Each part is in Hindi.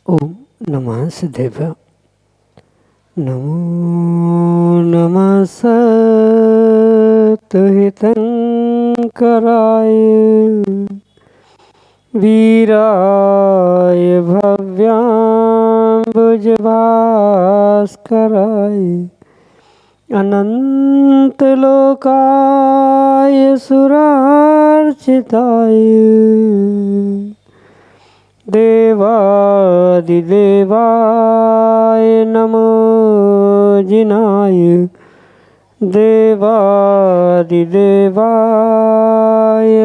ओम नमः सिद्धेभ्य। नमो नमः सत्हितंकराय वीराय भव्याम्बुजभास्कराय अनंतलोकाय सुरार्चिताय देवादिदेवाय नमो जिनाय देवादिदेवाय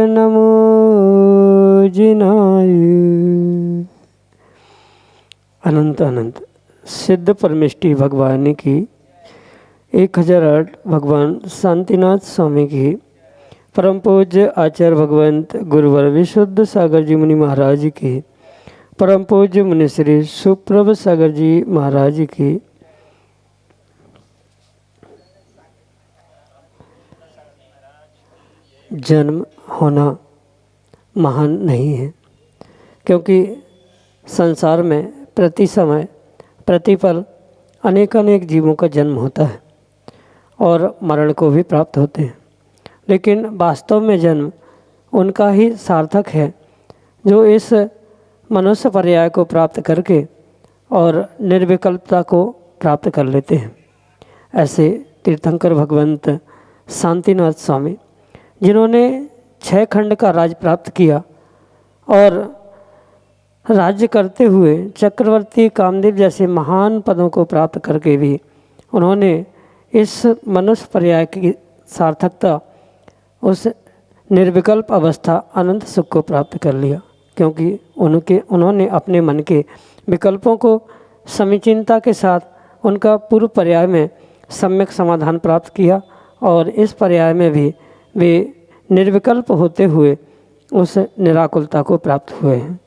नमो जिनाय। अनंत अनंत सिद्ध परमेष्टि भगवान की 1008 भगवान शांतिनाथ स्वामी की परम पूज्य आचार्य भगवंत गुरुवर विशुद्ध सागर जी मुनि महाराज की परम पूज्य मुनि श्री सुप्रभ सागर जी महाराज की जन्म होना महान नहीं है, क्योंकि संसार में प्रति समय प्रतिपल अनेक जीवों का जन्म होता है और मरण को भी प्राप्त होते हैं, लेकिन वास्तव में जन्म उनका ही सार्थक है जो इस मनुष्य पर्याय को प्राप्त करके और निर्विकल्पता को प्राप्त कर लेते हैं। ऐसे तीर्थंकर भगवंत शांतिनाथ स्वामी, जिन्होंने 6 खंड का राज प्राप्त किया और राज्य करते हुए चक्रवर्ती कामदेव जैसे महान पदों को प्राप्त करके भी उन्होंने इस मनुष्य पर्याय की सार्थकता, उस निर्विकल्प अवस्था अनंत सुख को प्राप्त कर लिया, क्योंकि उन्होंने अपने मन के विकल्पों को समीचीनता के साथ उनका पूर्व पर्याय में सम्यक समाधान प्राप्त किया और इस पर्याय में भी वे निर्विकल्प होते हुए उस निराकुलता को प्राप्त हुए हैं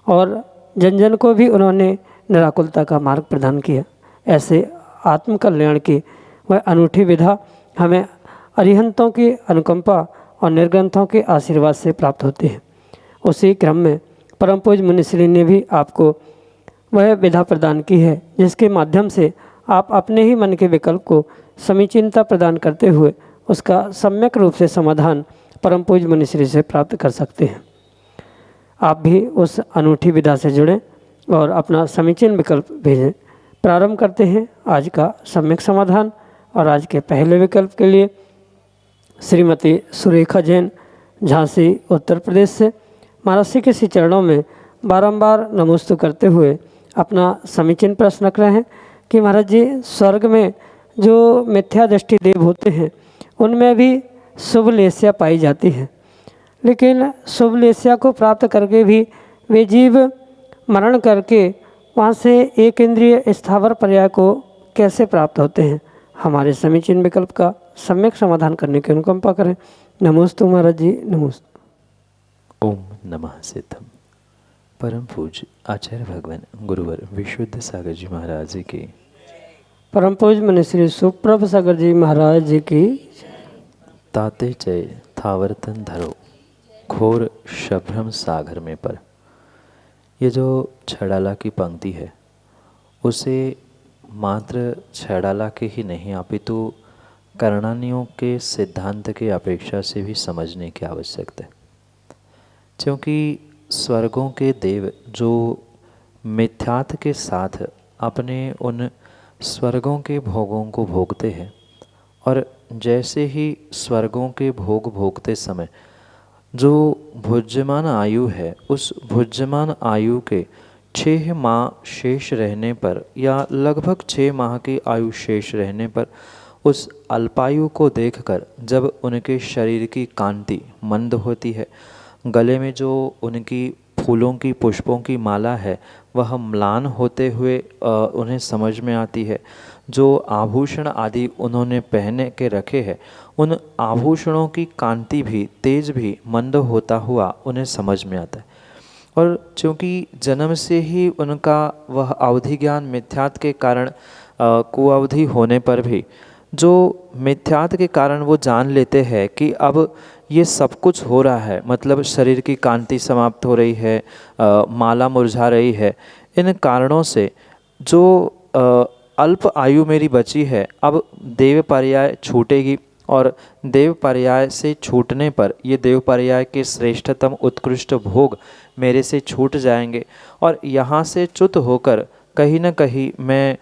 और जन जन को भी उन्होंने निराकुलता का मार्ग प्रदान किया। ऐसे आत्मकल्याण की वह अनूठी विधा हमें अरिहंतों की अनुकंपा और निर्ग्रंथों के आशीर्वाद से प्राप्त होती है। उसी क्रम में परम पूज्य मुनिश्री ने भी आपको वह विधा प्रदान की है जिसके माध्यम से आप अपने ही मन के विकल्प को समीचीनता प्रदान करते हुए उसका सम्यक रूप से समाधान परम पूज्य मुनिश्री से प्राप्त कर सकते हैं। आप भी उस अनूठी विधा से जुड़ें और अपना समीचीन विकल्प भेजें। प्रारंभ करते हैं आज का सम्यक समाधान। और आज के पहले विकल्प के लिए श्रीमती सुरेखा जैन, झांसी उत्तर प्रदेश से, महाराज श्री के श्री चरणों में बारंबार नमोस्तु करते हुए अपना समीचीन प्रश्न रख रहे हैं कि महाराज जी, स्वर्ग में जो मिथ्या दृष्टि देव होते हैं उनमें भी शुभ लेस्या पाई जाती है, लेकिन शुभ लेस्या को प्राप्त करके भी वे जीव मरण करके वहाँ से एक इंद्रिय स्थावर पर्याय को कैसे प्राप्त होते हैं? हमारे समीचीन विकल्प का सम्यक समाधान करने की अनुकंपा करें। नमोस्तु महाराज जी, नमोस्तु। ओम नमः सिद्धम। परम पूज्य आचार्य भगवान गुरुवर विशुद्ध सागर जी महाराज जी की, परम पूज्य मुनि श्री सुप्रभ सागर जी महाराज जी की। ताते चय थावरतन धरो घोर शभ्रम सागर में पर। ये जो छड़ाला की पंक्ति है उसे मात्र छड़ाला के ही नहीं अपितु करणानियों के सिद्धांत के अपेक्षा से भी समझने की आवश्यकता है, क्योंकि स्वर्गों के देव जो मिथ्यात्व के साथ अपने उन स्वर्गों के भोगों को भोगते हैं और जैसे ही स्वर्गों के भोग भोगते समय जो भुज्यमान आयु है उस भुज्यमान आयु के 6 माह शेष रहने पर या लगभग 6 माह की आयु शेष रहने पर उस अल्पायु को देखकर जब उनके शरीर की कांति मंद होती है, गले में जो उनकी फूलों की पुष्पों की माला है वह म्लान होते हुए उन्हें समझ में आती है, जो आभूषण आदि उन्होंने पहने के रखे हैं उन आभूषणों की कांति भी तेज भी मंद होता हुआ उन्हें समझ में आता है। और चूँकि जन्म से ही उनका वह अवधि ज्ञान मिथ्यात्व के कारण कुअवधि होने पर भी जो मिथ्यात्व के कारण वो जान लेते हैं कि अब ये सब कुछ हो रहा है, मतलब शरीर की कांति समाप्त हो रही है, माला मुरझा रही है, इन कारणों से जो अल्प आयु मेरी बची है अब देव पर्याय छूटेगी और देव पर्याय से छूटने पर ये देव पर्याय के श्रेष्ठतम उत्कृष्ट भोग मेरे से छूट जाएंगे और यहाँ से च्युत होकर कहीं न कहीं मैं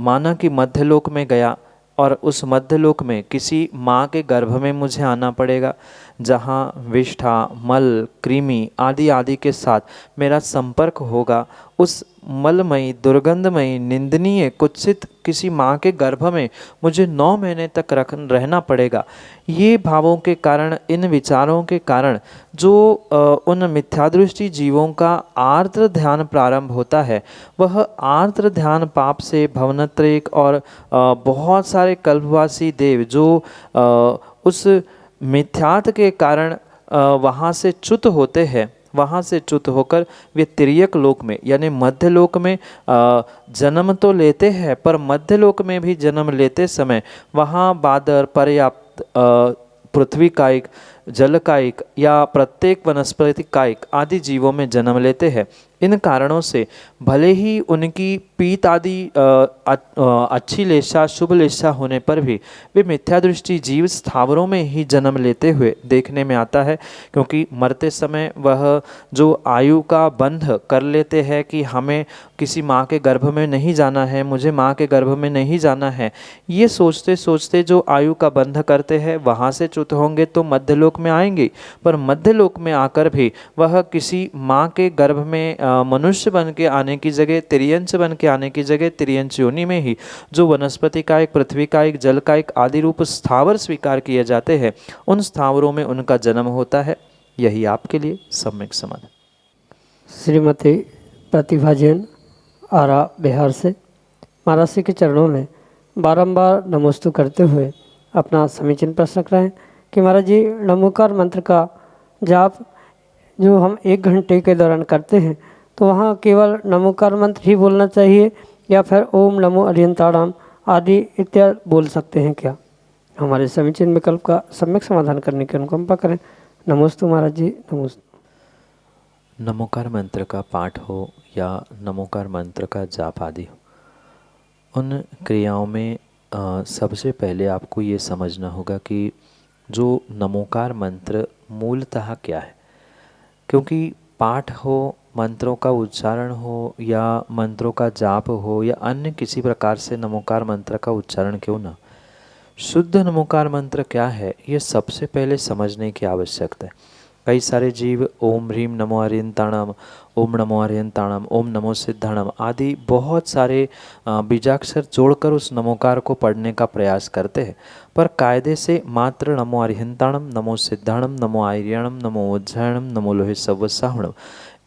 माना कि मध्यलोक में गया और उस मध्यलोक में किसी माँ के गर्भ में मुझे आना पड़ेगा, जहाँ विष्ठा, मल, कृमि आदि आदि के साथ मेरा संपर्क होगा। उस मलमयी, दुर्गंधमयी, निंदनीय, कुत्सित किसी माँ के गर्भ में मुझे 9 महीने तक रहना पड़ेगा। ये भावों के कारण, इन विचारों के कारण जो उन मिथ्यादृष्टि जीवों का आर्द्र ध्यान प्रारंभ होता है, वह आर्द्र ध्यान पाप से भवनत्रेक और बहुत सारे कल्पवासी देव जो उस मिथ्यात्व के कारण वहाँ से च्युत होते हैं, वहाँ से च्युत होकर वे तिर्यक लोक में यानी मध्य लोक में जन्म तो लेते हैं, पर मध्य लोक में भी जन्म लेते समय वहाँ बादर, पर्याप्त, पृथ्वी कायिक, जल कायिक या प्रत्येक वनस्पति कायिक आदि जीवों में जन्म लेते हैं। इन कारणों से भले ही उनकी पीत आदि अच्छी लेशा, शुभ लेशा होने पर भी वे मिथ्यादृष्टि जीव स्थावरों में ही जन्म लेते हुए देखने में आता है, क्योंकि मरते समय वह जो आयु का बंध कर लेते हैं कि हमें किसी माँ के गर्भ में नहीं जाना है, मुझे माँ के गर्भ में नहीं जाना है, ये सोचते सोचते जो आयु का बंध करते हैं वहाँ से च्युत होंगे तो मध्यलोक में आएंगे, पर मध्यलोक में आकर भी वह किसी माँ के गर्भ में मनुष्य बन के आने की जगह, तिर्यंच बन के आने की जगह तिर्यंच योनि में ही जो वनस्पति कायिक, पृथ्वी कायिक, जल कायिक आदि रूप स्थावर स्वीकार किए जाते हैं, उन स्थावरों में उनका जन्म होता है। यही आपके लिए सम्यक समाधान। श्रीमती प्रतिभा जैन, आरा, बिहार से महाराज जी के चरणों में बारंबार नमोस्तु करते हुए अपना समीचीन प्रश्न रख रहे हैं कि महाराज जी, नमोकार मंत्र का जाप जो हम 1 घंटे के दौरान करते हैं, तो वहाँ केवल नमोकार मंत्र ही बोलना चाहिए या फिर ओम नमो अरियंताणाम आदि इत्यादि बोल सकते हैं क्या? हमारे समीचीन विकल्प का सम्यक समाधान करने की अनुकंपा करें। नमोस्तु महाराज जी, नमोस्तु। नमोकार मंत्र का पाठ हो या नमोकार मंत्र का जाप आदि हो, उन क्रियाओं में सबसे पहले आपको ये समझना होगा कि जो नमोकार मंत्र मूलतः क्या है। क्योंकि पाठ हो, मंत्रों का उच्चारण हो या मंत्रों का जाप हो या अन्य किसी प्रकार से नमोकार मंत्र का उच्चारण क्यों ना, शुद्ध नमोकार मंत्र क्या है ये सबसे पहले समझने की आवश्यकता है। कई सारे जीव ओम ह्रीम नमो अरियंताणम, ओम नमो अरियंताणम, ओम नमो सिद्धाणम आदि बहुत सारे बीजाक्षर जोड़कर उस नमोकार को पढ़ने का प्रयास करते हैं, पर कायदे से मात्र नमो अरिहंताणम, नमो सिद्धाणम, नमो आर्यणम, नमो उज्जयणम, नमो लोहे सव्वसाहणम,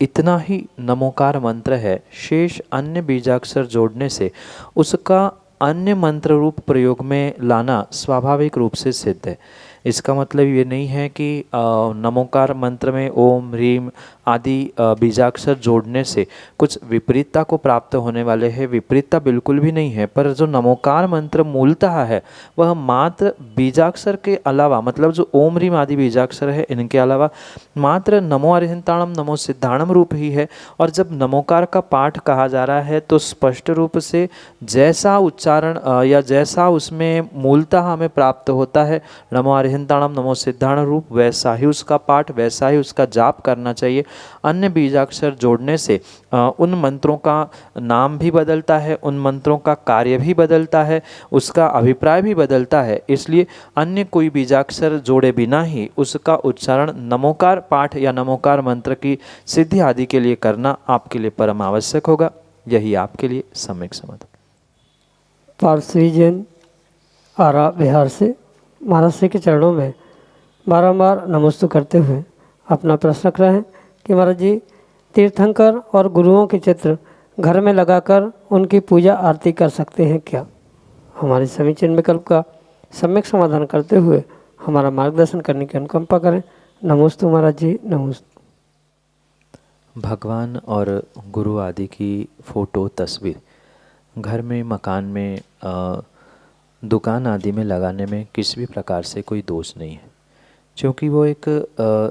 इतना ही नमोकार मंत्र है। शेष अन्य बीजाक्षर जोड़ने से उसका अन्य मंत्र रूप प्रयोग में लाना स्वाभाविक रूप से सिद्ध है। इसका मतलब ये नहीं है कि नमोकार मंत्र में ओम ह्रीम आदि बीजाक्षर जोड़ने से कुछ विपरीतता को प्राप्त होने वाले हैं। विपरीतता बिल्कुल भी नहीं है, पर जो नमोकार मंत्र मूलतः है वह मात्र बीजाक्षर के अलावा, मतलब जो ओम ह्रीम आदि बीजाक्षर है इनके अलावा मात्र नमो अरिहंताणम, नमो सिद्धाणम रूप ही है। और जब नमोकार का पाठ कहा जा रहा है तो स्पष्ट रूप से जैसा उच्चारण या जैसा उसमें मूलतः हमें प्राप्त होता है नमो अरिहंताणम, नमो सिद्धाणम रूप, वैसा ही उसका पाठ, वैसा ही उसका जाप करना चाहिए। अन्य बीजाक्षर जोड़ने से उन मंत्रों का नाम भी बदलता है, उन मंत्रों का कार्य भी बदलता है, उसका अभिप्राय भी बदलता है। इसलिए अन्य कोई बीजाक्षर जोड़े बिना ही उसका उच्चारण नमोकार पाठ या नमोकार मंत्र की सिद्धि आदि के लिए करना आपके लिए परम आवश्यक होगा। यही आपके लिए सम्यक समाधान। पारसी जैन, आरा बिहार से महाराज श्री के चरणों में बारंबार नमस्ते करते हुए अपना प्रश्न रख रहे हैं कि महाराज जी, तीर्थंकर और गुरुओं के चित्र घर में लगाकर उनकी पूजा आरती कर सकते हैं क्या? हमारे समीचीन विकल्प का सम्यक समाधान करते हुए हमारा मार्गदर्शन करने की अनुकंपा करें। नमोस्तु महाराज जी, नमोस्तु। भगवान और गुरु आदि की फ़ोटो तस्वीर घर में, मकान में, दुकान आदि में लगाने में किसी भी प्रकार से कोई दोष नहीं है, क्योंकि वो एक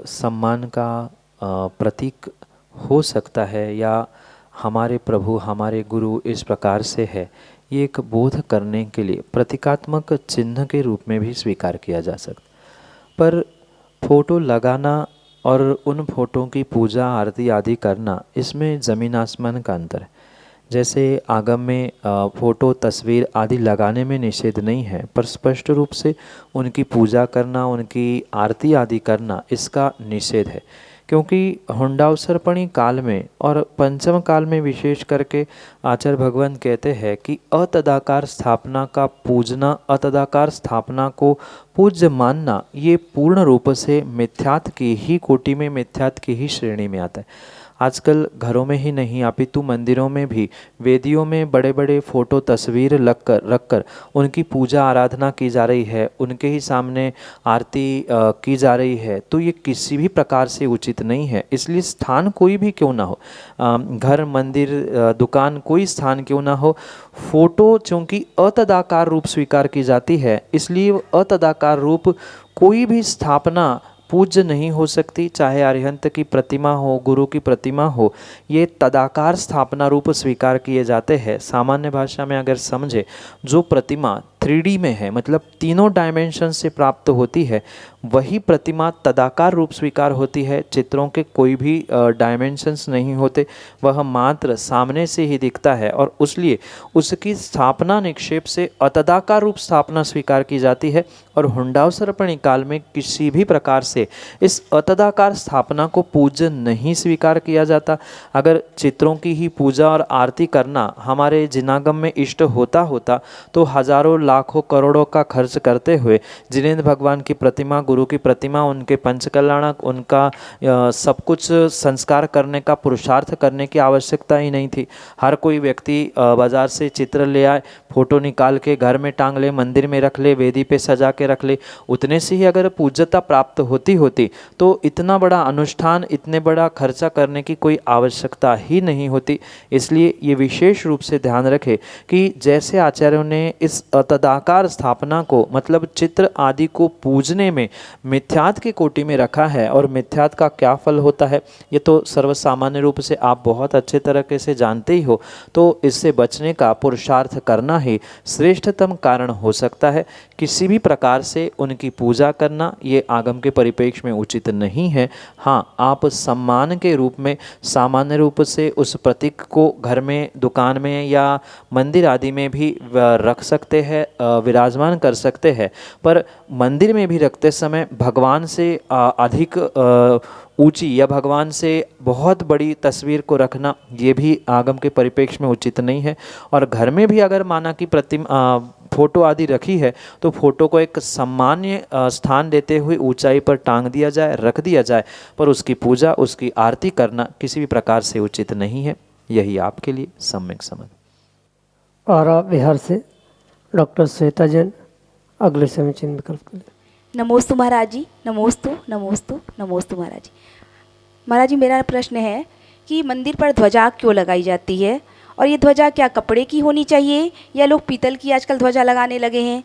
सम्मान का प्रतीक हो सकता है, या हमारे प्रभु हमारे गुरु इस प्रकार से है, ये एक बोध करने के लिए प्रतीकात्मक चिन्ह के रूप में भी स्वीकार किया जा सकता। पर फोटो लगाना और उन फोटो की पूजा आरती आदि करना, इसमें ज़मीन आसमान का अंतर है। जैसे आगम में फ़ोटो तस्वीर आदि लगाने में निषेध नहीं है, पर स्पष्ट रूप से उनकी पूजा करना, उनकी आरती आदि करना, इसका निषेध है। क्योंकि हुंडावसर्पणी काल में और पंचम काल में विशेष करके आचार्य भगवान कहते हैं कि अतदाकार स्थापना का पूजना, अतदाकार स्थापना को पूज्य मानना, ये पूर्ण रूप से मिथ्यात्व की ही कोटि में, मिथ्यात्व की ही श्रेणी में आता है। आजकल घरों में ही नहीं, अपितु मंदिरों में भी वेदियों में बड़े बड़े फ़ोटो तस्वीर रखकर उनकी पूजा आराधना की जा रही है, उनके ही सामने आरती की जा रही है, तो ये किसी भी प्रकार से उचित नहीं है। इसलिए स्थान कोई भी क्यों ना हो, घर, मंदिर, दुकान, कोई स्थान क्यों ना हो, फ़ोटो चूँकि अतदाकार रूप स्वीकार की जाती है, इसलिए अतदाकार रूप कोई भी स्थापना पूज्य नहीं हो सकती। चाहे अरिहंत की प्रतिमा हो, गुरु की प्रतिमा हो, ये तदाकार स्थापना रूप स्वीकार किए जाते हैं। सामान्य भाषा में अगर समझे, जो प्रतिमा 3D में है, मतलब तीनों डायमेंशन से प्राप्त होती है, वही प्रतिमा तदाकार रूप स्वीकार होती है। चित्रों के कोई भी डायमेंशंस नहीं होते, वह मात्र सामने से ही दिखता है, और उसलिए उसकी स्थापना निक्षेप से अतदाकार रूप स्थापना स्वीकार की जाती है। और हुंडावसर्पणी काल में किसी भी प्रकार से इस अतदाकार स्थापना को पूज्य नहीं स्वीकार किया जाता। अगर चित्रों की ही पूजा और आरती करना हमारे जिनागम में इष्ट होता तो हजारों, लाखों, करोड़ों का खर्च करते हुए जिनेंद्र भगवान की प्रतिमा, गुरु की प्रतिमा, उनके पंचकल्याणक, उनका सब कुछ संस्कार करने का, पुरुषार्थ करने की आवश्यकता ही नहीं थी। हर कोई व्यक्ति बाजार से चित्र ले आए, फोटो निकाल के घर में टांग ले, मंदिर में रख ले, वेदी पे सजा के रख ले, उतने से ही अगर पूज्यता प्राप्त होती तो इतना बड़ा अनुष्ठान, इतने बड़ा खर्चा करने की कोई आवश्यकता ही नहीं होती। इसलिए ये विशेष रूप से ध्यान रखें कि जैसे आचार्यों ने इस तदाकार स्थापना को, मतलब चित्र आदि को पूजने में मिथ्यात्व की कोटि में रखा है, और मिथ्यात्व का क्या फल होता है ये तो सर्वसामान्य रूप से आप बहुत अच्छे तरीके से जानते ही हो। तो इससे बचने का पुरुषार्थ करना ही श्रेष्ठतम कारण हो सकता है। किसी भी प्रकार से उनकी पूजा करना ये आगम के परिप्रेक्ष्य में उचित नहीं है। हाँ, आप सम्मान के रूप में सामान्य रूप से उस प्रतीक को घर में, दुकान में या मंदिर आदि में भी रख सकते हैं, विराजमान कर सकते हैं, पर मंदिर में भी रखते समय भगवान से अधिक ऊंची या भगवान से बहुत बड़ी तस्वीर को रखना, ये भी आगम के परिप्रेक्ष्य में उचित नहीं है। और घर में भी अगर माना कि फोटो आदि रखी है, तो फोटो को एक सामान्य स्थान देते हुए ऊंचाई पर टांग दिया जाए, रख दिया जाए, पर उसकी पूजा, उसकी आरती करना किसी भी प्रकार से उचित नहीं है। यही आपके लिए सम्यक समझ। आरा बिहार से डॉक्टर श्वेता जैन अगले समीचीन विकल्प के लिए। नमोस्तु महाराज जी, नमोस्तु नमोस्तु नमोस्तु महाराज जी। महाराज जी, मेरा प्रश्न है कि मंदिर पर ध्वजा क्यों लगाई जाती है, और ये ध्वजा क्या कपड़े की होनी चाहिए या लोग पीतल की आजकल ध्वजा लगाने लगे हैं,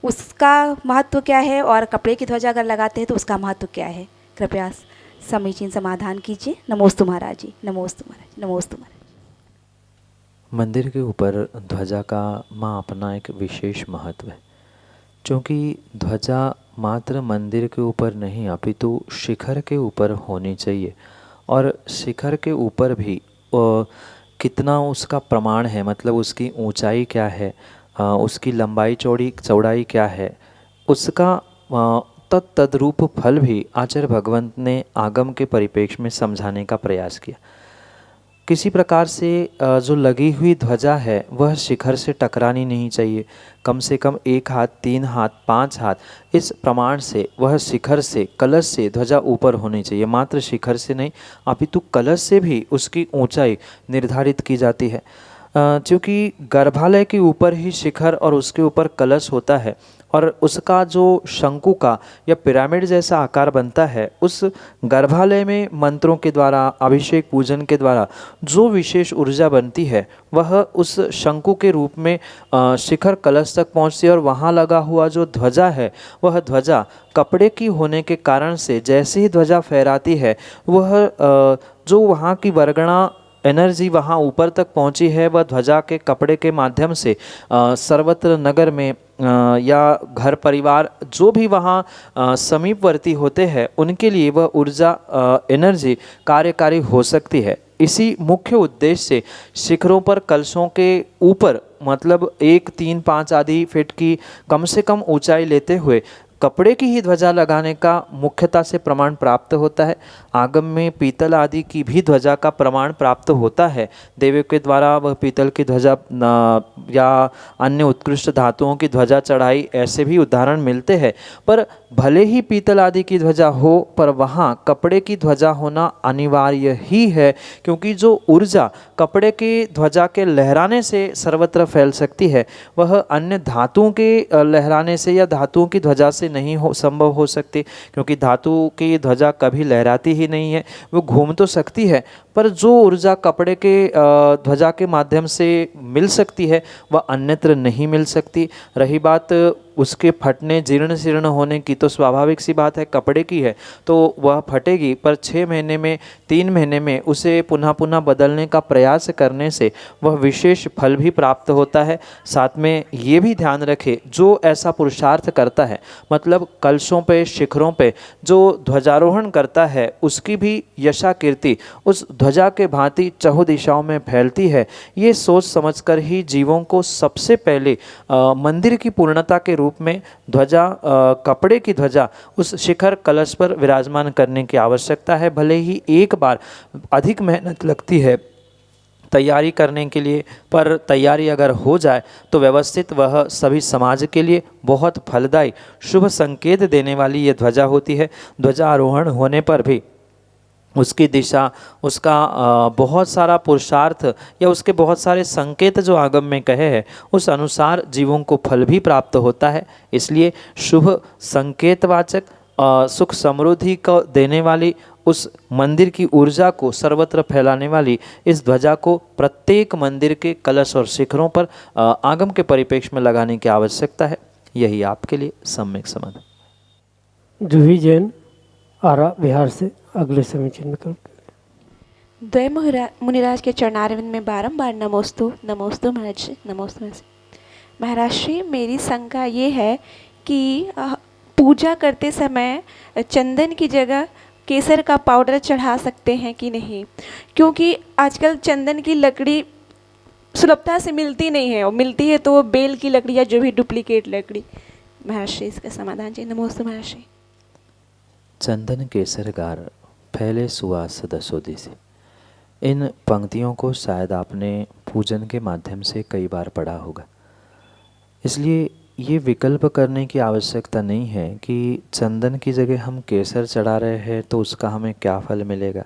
उसका महत्व क्या है, और कपड़े की ध्वजा अगर लगाते हैं तो उसका महत्व क्या है? कृपया समीचीन समाधान कीजिए। नमोस्तु महाराज जी, नमोस्तु महाराज, नमोस्तु महाराज। मंदिर के ऊपर ध्वजा का माँ अपना एक विशेष महत्व है, क्योंकि ध्वजा मात्र मंदिर के ऊपर नहीं, अपितु शिखर के ऊपर होनी चाहिए। और शिखर के ऊपर भी कितना उसका प्रमाण है, मतलब उसकी ऊंचाई क्या है, उसकी लंबाई चौड़ाई क्या है, उसका तद्रूप फल भी आचार्य भगवंत ने आगम के परिप्रेक्ष्य में समझाने का प्रयास किया। किसी प्रकार से जो लगी हुई ध्वजा है वह शिखर से टकरानी नहीं चाहिए। कम से कम 1 हाथ, 3 हाथ, 5 हाथ इस प्रमाण से वह शिखर से, कलश से ध्वजा ऊपर होनी चाहिए। मात्र शिखर से नहीं अपितु कलश से भी उसकी ऊंचाई निर्धारित की जाती है। क्योंकि गर्भालय के ऊपर ही शिखर और उसके ऊपर कलश होता है और उसका जो शंकु का या पिरामिड जैसा आकार बनता है, उस गर्भालय में मंत्रों के द्वारा, अभिषेक पूजन के द्वारा जो विशेष ऊर्जा बनती है वह उस शंकु के रूप में शिखर कलश तक पहुँचती है। और वहाँ लगा हुआ जो ध्वजा है वह ध्वजा कपड़े की होने के कारण से जैसे ही ध्वजा फहराती है वह जो वहाँ की वर्गणा एनर्जी वहाँ ऊपर तक पहुँची है वह ध्वजा के कपड़े के माध्यम से सर्वत्र नगर में या घर परिवार जो भी वहाँ समीपवर्ती होते हैं उनके लिए वह ऊर्जा एनर्जी कार्यकारी हो सकती है। इसी मुख्य उद्देश्य से शिखरों पर कलशों के ऊपर मतलब 1, 3, 5 आदि फीट की कम से कम ऊंचाई लेते हुए कपड़े की ही ध्वजा लगाने का मुख्यता से प्रमाण प्राप्त होता है। आगम में पीतल आदि की भी ध्वजा का प्रमाण प्राप्त होता है। देवों के द्वारा वह पीतल की ध्वजा या अन्य उत्कृष्ट धातुओं की ध्वजा चढ़ाई, ऐसे भी उदाहरण मिलते हैं। पर भले ही पीतल आदि की ध्वजा हो पर वहाँ कपड़े की ध्वजा होना अनिवार्य ही है, क्योंकि जो ऊर्जा कपड़े की ध्वजा के लहराने से सर्वत्र फैल सकती है वह अन्य धातुओं के लहराने से या धातुओं की ध्वजा से नहीं संभव हो सकती, क्योंकि धातु की ध्वजा कभी लहराती ही नहीं है। वो घूम तो सकती है पर जो ऊर्जा कपड़े के ध्वजा के माध्यम से मिल सकती है वह अन्यत्र नहीं मिल सकती। रही बात उसके फटने, जीर्ण शीर्ण होने की, तो स्वाभाविक सी बात है, कपड़े की है तो वह फटेगी, पर 6 महीने में, 3 महीने में उसे पुनः पुनः बदलने का प्रयास करने से वह विशेष फल भी प्राप्त होता है। साथ में ये भी ध्यान रखें, जो ऐसा पुरुषार्थ करता है मतलब कलशों पे, शिखरों पे जो ध्वजारोहण करता है उसकी भी यशा कीर्ति उस ध्वजा के भांति चहुँ दिशाओं में फैलती है। ये सोच समझकर ही जीवों को सबसे पहले मंदिर की पूर्णता के रूप में ध्वजा, कपड़े की ध्वजा उस शिखर कलश पर विराजमान करने की आवश्यकता है। भले ही एक बार अधिक मेहनत लगती है तैयारी करने के लिए, पर तैयारी अगर हो जाए तो व्यवस्थित वह सभी समाज के लिए बहुत फलदायी, शुभ संकेत देने वाली ये ध्वजा होती है। ध्वजारोहण होने पर भी उसकी दिशा, उसका बहुत सारा पुरुषार्थ या उसके बहुत सारे संकेत जो आगम में कहे हैं उस अनुसार जीवों को फल भी प्राप्त होता है। इसलिए शुभ संकेतवाचक, सुख समृद्धि को देने वाली, उस मंदिर की ऊर्जा को सर्वत्र फैलाने वाली इस ध्वजा को प्रत्येक मंदिर के कलश और शिखरों पर आगम के परिप्रेक्ष्य में लगाने की आवश्यकता है। यही आपके लिए सम्यक समाधान। जूही जैन, आरा बिहार से अगले समीचीन में कल द्वय मुनिराज के चरणारविंद में बारंबार नमोस्तु नमोस्तु महाराज जी, नमोस्तु महाराज। महाराज जी, मेरी शंका ये है कि पूजा करते समय चंदन की जगह केसर का पाउडर चढ़ा सकते हैं कि नहीं, क्योंकि आजकल चंदन की लकड़ी सुलभता से मिलती नहीं है, और मिलती है तो वो बेल की लकड़ी या जो भी डुप्लीकेट लकड़ी। महाराज जी, इसका समाधान जी। नमोस्तु महाराज जी। चंदन केसर गार फैले सुवास दसो दिशि। इन पंक्तियों को शायद आपने पूजन के माध्यम से कई बार पढ़ा होगा, इसलिए ये विकल्प करने की आवश्यकता नहीं है कि चंदन की जगह हम केसर चढ़ा रहे हैं तो उसका हमें क्या फल मिलेगा,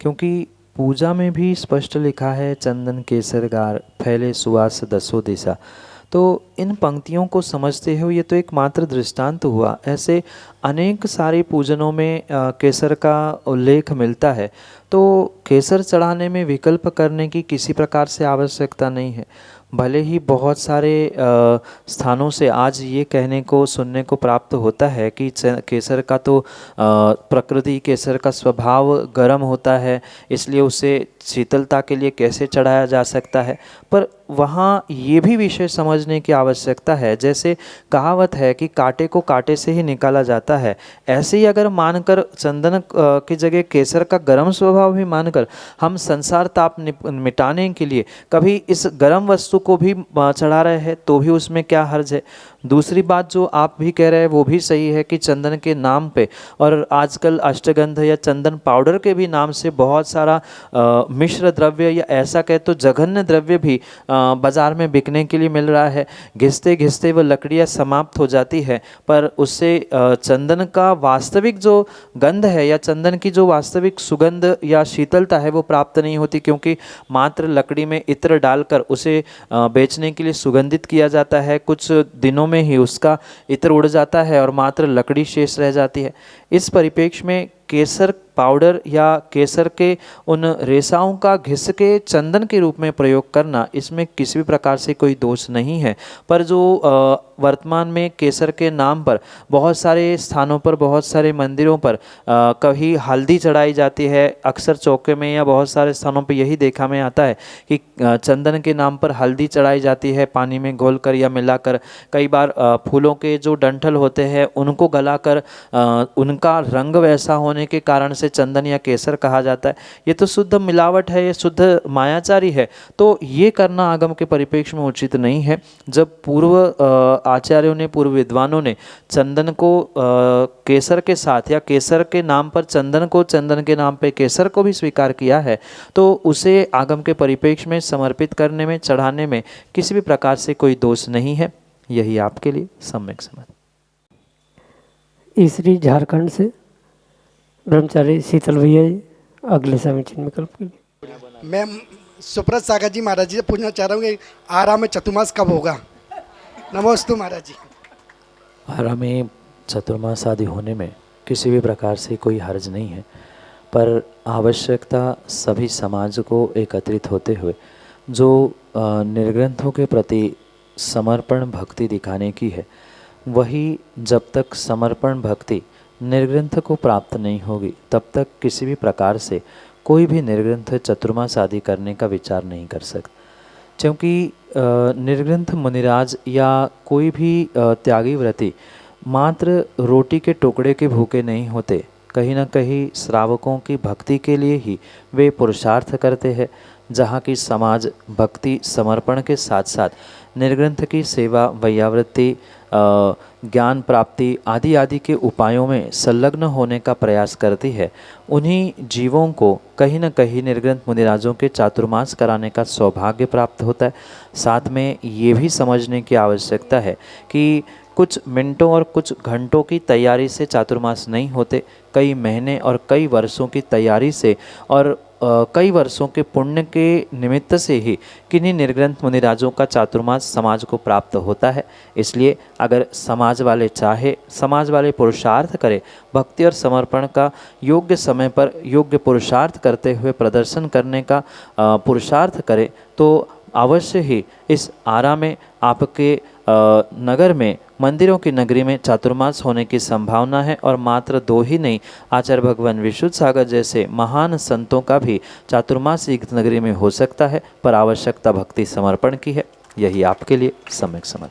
क्योंकि पूजा में भी स्पष्ट लिखा है चंदन केसर गार फैले सुवास दसो दिशा। तो इन पंक्तियों को समझते हो ये तो एक मात्र दृष्टांत हुआ, ऐसे अनेक सारे पूजनों में केसर का उल्लेख मिलता है। तो केसर चढ़ाने में विकल्प करने की किसी प्रकार से आवश्यकता नहीं है। भले ही बहुत सारे स्थानों से आज ये कहने को, सुनने को प्राप्त होता है कि केसर का तो प्रकृति, केसर का स्वभाव गर्म होता है, इसलिए उसे शीतलता के लिए कैसे चढ़ाया जा सकता है, पर वहाँ ये भी विषय समझने की आवश्यकता है। जैसे कहावत है कि कांटे को कांटे से ही निकाला जाता है, ऐसे ही अगर मानकर चंदन की जगह केसर का गर्म स्वभाव भी मानकर हम संसार ताप मिटाने के लिए कभी इस गर्म वस्तु को भी चढ़ा रहे हैं तो भी उसमें क्या हर्ज है। दूसरी बात जो आप भी कह रहे हैं वो भी सही है कि चंदन के नाम पे और आजकल अष्टगंध या चंदन पाउडर के भी नाम से बहुत सारा मिश्र द्रव्य या ऐसा कहे तो जघन्य द्रव्य भी बाज़ार में बिकने के लिए मिल रहा है। घिसते घिसते वो लकड़ियाँ समाप्त हो जाती है, पर उससे चंदन का वास्तविक जो गंध है या चंदन की जो वास्तविक सुगंध या शीतलता है वो प्राप्त नहीं होती, क्योंकि मात्र लकड़ी में इत्र डालकर उसे बेचने के लिए सुगंधित किया जाता है। कुछ दिनों में ही उसका इत्र उड़ जाता है और मात्र लकड़ी शेष रह जाती है। इस परिप्रेक्ष्य में केसर पाउडर या केसर के उन रेसाओं का घिस के चंदन के रूप में प्रयोग करना, इसमें किसी भी प्रकार से कोई दोष नहीं है। पर जो वर्तमान में केसर के नाम पर बहुत सारे स्थानों पर, बहुत सारे मंदिरों पर कभी हल्दी चढ़ाई जाती है, अक्सर चौके में या बहुत सारे स्थानों पर यही देखा में आता है कि चंदन के नाम पर हल्दी चढ़ाई जाती है पानी में घोलकर या मिलाकर। कई बार फूलों के जो डंठल होते हैं उनको गलाकर उनका रंग वैसा होने के कारण से चंदन या केसर कहा जाता है। ये तो शुद्ध मिलावट है, ये शुद्ध मायाचारी है। तो ये करना आगम के परिप्रेक्ष्य में उचित नहीं है। जब पूर्व आचार्यों ने, पूर्व विद्वानों ने चंदन को केसर के साथ या केसर के नाम पर चंदन को, चंदन के नाम पे केसर को भी स्वीकार किया है, तो उसे आगम के परिप्रेक्ष्य में समर्पित करने में, चढ़ाने में किसी भी प्रकार से कोई दोष नहीं है। यही आपके लिए सम्यक समझ। ईसरी झारखंड से ब्रह्मचारी शीतल भैया जी अगले समीचीन विकल्प के लिए। मैं सुब्रत सागर जी महाराज जी से पूछना चाह रहा हूँ कि आरा में चतुर्मास कब होगा? नमोस्तु महाराज जी। आरा में चतुर्मास आदि होने में किसी भी प्रकार से कोई हर्ज नहीं है, पर आवश्यकता सभी समाज को एकत्रित होते हुए जो निर्ग्रंथों के प्रति समर्पण भक्ति दिखाने की है, वही जब तक समर्पण भक्ति निर्ग्रंथ को प्राप्त नहीं होगी तब तक किसी भी प्रकार से कोई भी निर्ग्रंथ चतुर्मास आदि करने का विचार नहीं कर सकता। क्योंकि निर्ग्रंथ मुनिराज या कोई भी त्यागी व्रती मात्र रोटी के टुकड़े के भूखे नहीं होते, कहीं ना कहीं श्रावकों की भक्ति के लिए ही वे पुरुषार्थ करते हैं। जहाँ की समाज भक्ति समर्पण के साथ साथ निर्ग्रंथ की सेवा, वैयावृत्ति, ज्ञान प्राप्ति आदि आदि के उपायों में संलग्न होने का प्रयास करती है, उन्हीं जीवों को कहीं न कहीं निर्ग्रंथ मुनिराजों के चातुर्मास कराने का सौभाग्य प्राप्त होता है। साथ में ये भी समझने की आवश्यकता है कि कुछ मिनटों और कुछ घंटों की तैयारी से चातुर्मास नहीं होते, कई महीने और कई वर्षों की तैयारी से और कई वर्षों के पुण्य के निमित्त से ही किन्हीं निर्ग्रंथ मुनिराजों का चातुर्मास समाज को प्राप्त होता है। इसलिए अगर समाज वाले चाहे, समाज वाले पुरुषार्थ करें, भक्ति और समर्पण का योग्य समय पर योग्य पुरुषार्थ करते हुए प्रदर्शन करने का पुरुषार्थ करें, तो अवश्य ही इस आरा में, आपके नगर में, मंदिरों की नगरी में चातुर्मास होने की संभावना है। और मात्र 2 ही नहीं, आचार्य भगवान विशुद्ध सागर जैसे महान संतों का भी चातुर्मास एक नगरी में हो सकता है, पर आवश्यकता भक्ति समर्पण की है। यही आपके लिए सम्यक समझ।